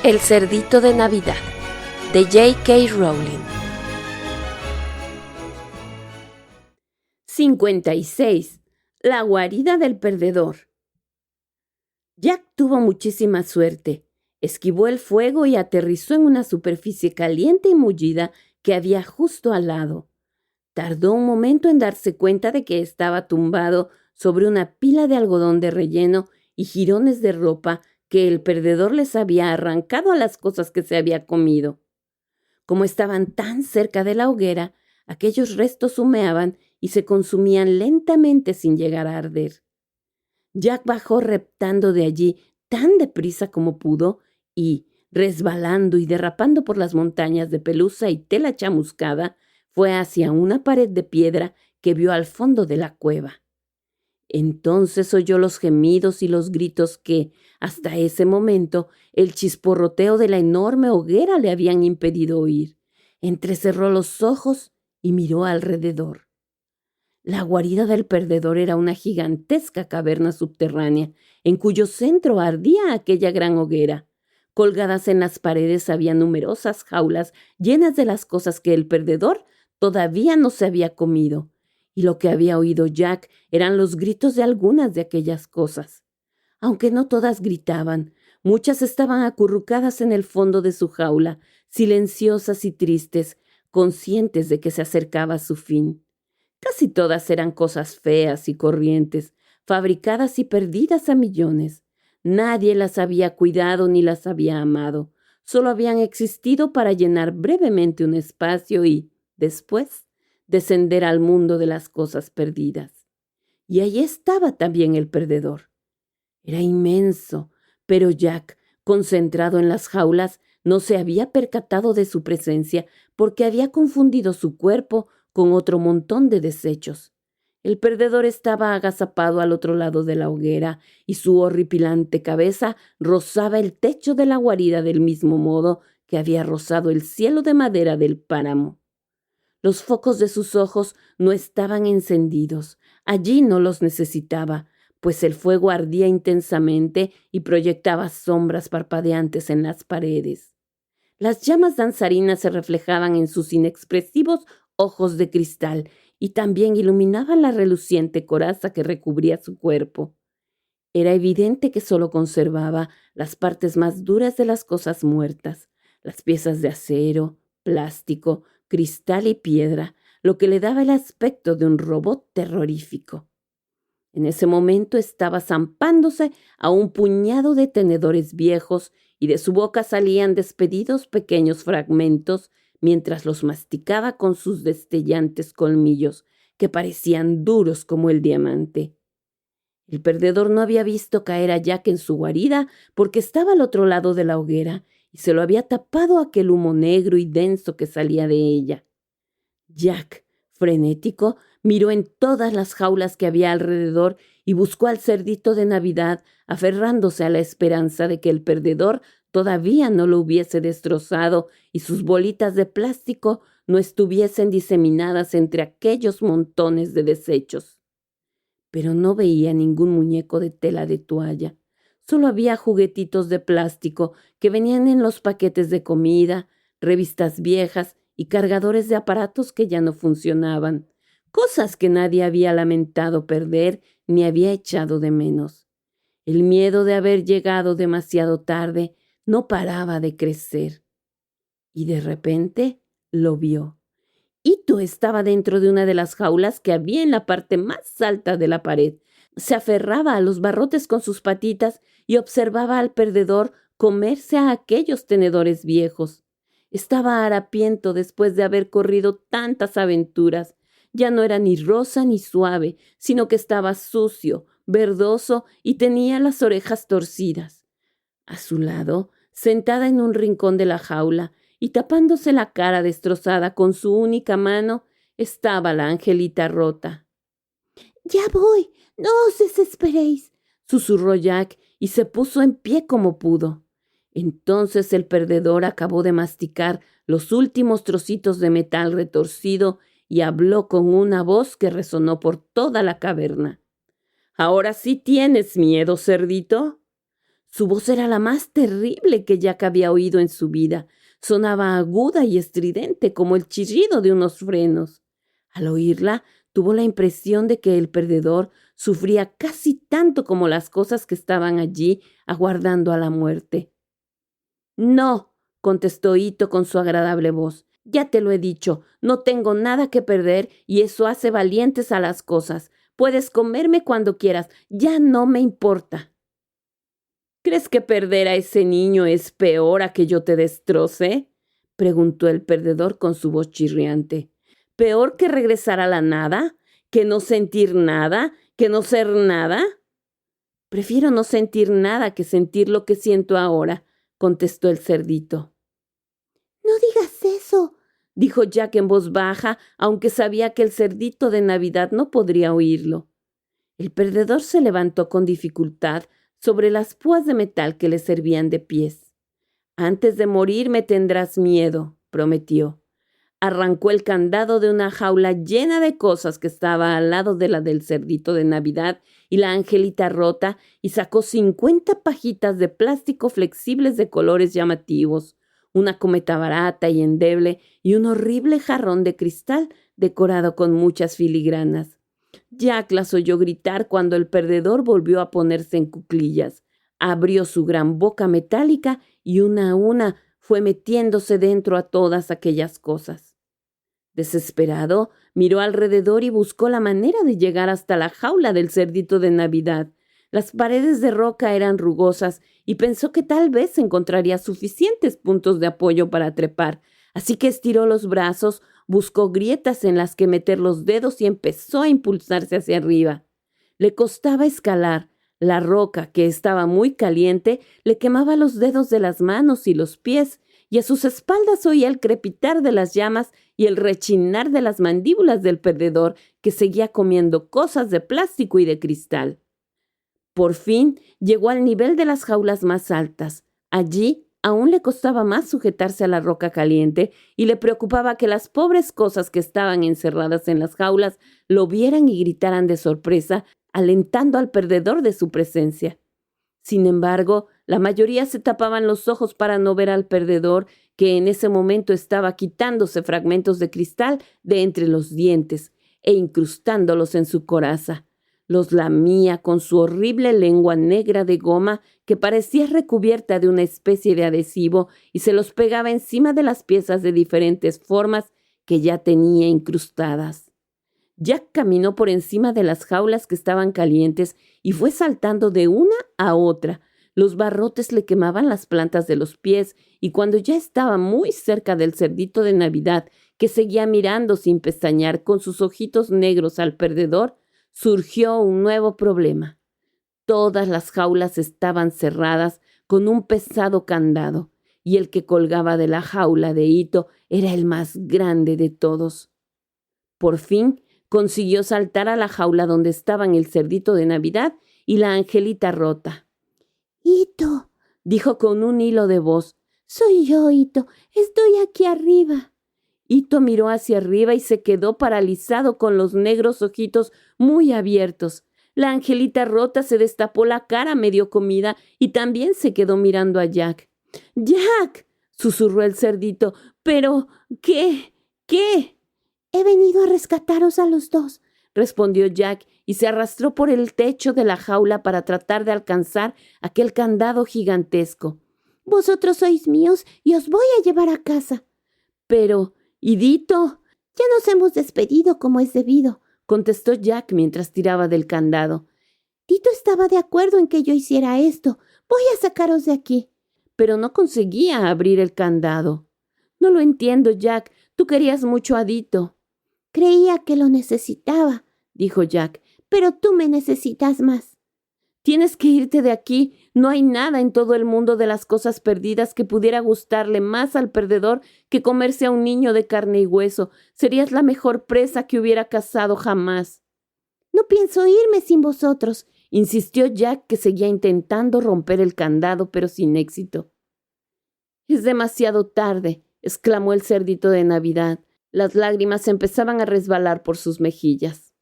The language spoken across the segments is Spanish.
El cerdito de Navidad, de J.K. Rowling. 56. La guarida del perdedor. Jack tuvo muchísima suerte. Esquivó el fuego y aterrizó en una superficie caliente y mullida que había justo al lado. Tardó un momento en darse cuenta de que estaba tumbado sobre una pila de algodón de relleno y jirones de ropa que el perdedor les había arrancado a las cosas que se había comido. Como estaban tan cerca de la hoguera, aquellos restos humeaban y se consumían lentamente sin llegar a arder. Jack bajó reptando de allí tan deprisa como pudo y, resbalando y derrapando por las montañas de pelusa y tela chamuscada, fue hacia una pared de piedra que vio al fondo de la cueva. Entonces oyó los gemidos y los gritos que, hasta ese momento, el chisporroteo de la enorme hoguera le habían impedido oír. Entrecerró los ojos y miró alrededor. La guarida del perdedor era una gigantesca caverna subterránea, en cuyo centro ardía aquella gran hoguera. Colgadas en las paredes había numerosas jaulas llenas de las cosas que el perdedor todavía no se había comido, y lo que había oído Jack eran los gritos de algunas de aquellas cosas. Aunque no todas gritaban, muchas estaban acurrucadas en el fondo de su jaula, silenciosas y tristes, conscientes de que se acercaba su fin. Casi todas eran cosas feas y corrientes, fabricadas y perdidas a millones. Nadie las había cuidado ni las había amado. Solo habían existido para llenar brevemente un espacio y, después, descender al mundo de las cosas perdidas. Y allí estaba también el perdedor. Era inmenso, pero Jack, concentrado en las jaulas, no se había percatado de su presencia porque había confundido su cuerpo con otro montón de desechos. El perdedor estaba agazapado al otro lado de la hoguera y su horripilante cabeza rozaba el techo de la guarida del mismo modo que había rozado el cielo de madera del páramo. Los focos de sus ojos no estaban encendidos. Allí no los necesitaba, pues el fuego ardía intensamente y proyectaba sombras parpadeantes en las paredes. Las llamas danzarinas se reflejaban en sus inexpresivos ojos de cristal y también iluminaban la reluciente coraza que recubría su cuerpo. Era evidente que solo conservaba las partes más duras de las cosas muertas, las piezas de acero, plástico, cristal y piedra, lo que le daba el aspecto de un robot terrorífico. En ese momento estaba zampándose a un puñado de tenedores viejos y de su boca salían despedidos pequeños fragmentos mientras los masticaba con sus destellantes colmillos, que parecían duros como el diamante. El perdedor no había visto caer a Jack en su guarida porque estaba al otro lado de la hoguera y se lo había tapado aquel humo negro y denso que salía de ella. Jack, frenético, miró en todas las jaulas que había alrededor y buscó al cerdito de Navidad, aferrándose a la esperanza de que el perdedor todavía no lo hubiese destrozado y sus bolitas de plástico no estuviesen diseminadas entre aquellos montones de desechos. Pero no veía ningún muñeco de tela de toalla. Solo había juguetitos de plástico que venían en los paquetes de comida, revistas viejas y cargadores de aparatos que ya no funcionaban, cosas que nadie había lamentado perder ni había echado de menos. El miedo de haber llegado demasiado tarde no paraba de crecer. Y de repente lo vio. Ito estaba dentro de una de las jaulas que había en la parte más alta de la pared. Se aferraba a los barrotes con sus patitas y observaba al perdedor comerse a aquellos tenedores viejos. Estaba harapiento después de haber corrido tantas aventuras. Ya no era ni rosa ni suave, sino que estaba sucio, verdoso y tenía las orejas torcidas. A su lado, sentada en un rincón de la jaula y tapándose la cara destrozada con su única mano, estaba la angelita rota. «Ya voy, no os desesperéis», susurró Jack y se puso en pie como pudo. Entonces el perdedor acabó de masticar los últimos trocitos de metal retorcido y habló con una voz que resonó por toda la caverna. «¿Ahora sí tienes miedo, cerdito?» Su voz era la más terrible que Jack había oído en su vida. Sonaba aguda y estridente como el chirrido de unos frenos. Al oírla, tuvo la impresión de que el perdedor sufría casi tanto como las cosas que estaban allí aguardando a la muerte. «No», contestó Ito con su agradable voz. «Ya te lo he dicho, no tengo nada que perder y eso hace valientes a las cosas. Puedes comerme cuando quieras, ya no me importa». «¿Crees que perder a ese niño es peor a que yo te destroce?», preguntó el perdedor con su voz chirriante. «¿Peor que regresar a la nada? ¿Que no sentir nada? ¿Que no ser nada?» «Prefiero no sentir nada que sentir lo que siento ahora», contestó el cerdito. «No digas eso», dijo Jack en voz baja, aunque sabía que el cerdito de Navidad no podría oírlo. El perdedor se levantó con dificultad sobre las púas de metal que le servían de pies. «Antes de morir me tendrás miedo», prometió. Arrancó el candado de una jaula llena de cosas que estaba al lado de la del cerdito de Navidad y la angelita rota y sacó 50 pajitas de plástico flexibles de colores llamativos, una cometa barata y endeble y un horrible jarrón de cristal decorado con muchas filigranas. Jack las oyó gritar cuando el perdedor volvió a ponerse en cuclillas. Abrió su gran boca metálica y una a una fue metiéndose dentro a todas aquellas cosas. Desesperado, miró alrededor y buscó la manera de llegar hasta la jaula del cerdito de Navidad. Las paredes de roca eran rugosas y pensó que tal vez encontraría suficientes puntos de apoyo para trepar, así que estiró los brazos, buscó grietas en las que meter los dedos y empezó a impulsarse hacia arriba. Le costaba escalar. La roca, que estaba muy caliente, le quemaba los dedos de las manos y los pies, y a sus espaldas oía el crepitar de las llamas y el rechinar de las mandíbulas del perdedor, que seguía comiendo cosas de plástico y de cristal. Por fin llegó al nivel de las jaulas más altas. Allí aún le costaba más sujetarse a la roca caliente y le preocupaba que las pobres cosas que estaban encerradas en las jaulas lo vieran y gritaran de sorpresa, alentando al perdedor de su presencia. Sin embargo, la mayoría se tapaban los ojos para no ver al perdedor, que en ese momento estaba quitándose fragmentos de cristal de entre los dientes e incrustándolos en su coraza. Los lamía con su horrible lengua negra de goma que parecía recubierta de una especie de adhesivo y se los pegaba encima de las piezas de diferentes formas que ya tenía incrustadas. Jack caminó por encima de las jaulas que estaban calientes y fue saltando de una a otra. Los barrotes le quemaban las plantas de los pies y cuando ya estaba muy cerca del cerdito de Navidad, que seguía mirando sin pestañear con sus ojitos negros al perdedor, surgió un nuevo problema. Todas las jaulas estaban cerradas con un pesado candado y el que colgaba de la jaula de Ito era el más grande de todos. Por fin, consiguió saltar a la jaula donde estaban el cerdito de Navidad y la angelita rota. «Ito», dijo con un hilo de voz. «Soy yo, Ito. Estoy aquí arriba». Ito miró hacia arriba y se quedó paralizado con los negros ojitos muy abiertos. La angelita rota se destapó la cara medio comida y también se quedó mirando a Jack. «¡Jack!», susurró el cerdito. «¿Pero qué? ¿Qué?» «He venido a rescataros a los dos», respondió Jack y se arrastró por el techo de la jaula para tratar de alcanzar aquel candado gigantesco. «Vosotros sois míos y os voy a llevar a casa». «Pero, ¿y Dito?» «Ya nos hemos despedido como es debido», contestó Jack mientras tiraba del candado. «Dito estaba de acuerdo en que yo hiciera esto. Voy a sacaros de aquí». Pero no conseguía abrir el candado. «No lo entiendo, Jack. Tú querías mucho a Dito». «Creía que lo necesitaba», dijo Jack, «pero tú me necesitas más». «Tienes que irte de aquí. No hay nada en todo el mundo de las cosas perdidas que pudiera gustarle más al perdedor que comerse a un niño de carne y hueso. Serías la mejor presa que hubiera cazado jamás». «No pienso irme sin vosotros», insistió Jack, que seguía intentando romper el candado, pero sin éxito. «Es demasiado tarde», exclamó el cerdito de Navidad. Las lágrimas empezaban a resbalar por sus mejillas.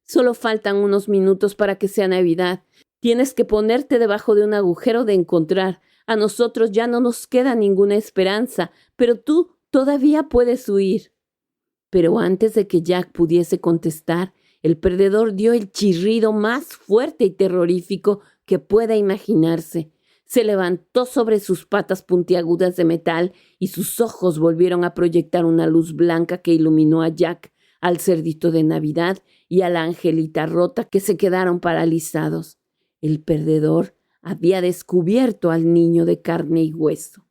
«Solo faltan unos minutos para que sea Navidad. Tienes que ponerte debajo de un agujero de encontrar. A nosotros ya no nos queda ninguna esperanza, pero tú todavía puedes huir. Pero antes de que Jack pudiese contestar, el perdedor dio el chirrido más fuerte y terrorífico que pueda imaginarse. Se levantó sobre sus patas puntiagudas de metal y sus ojos volvieron a proyectar una luz blanca que iluminó a Jack, al cerdito de Navidad y a la angelita rota, que se quedaron paralizados. El perdedor había descubierto al niño de carne y hueso.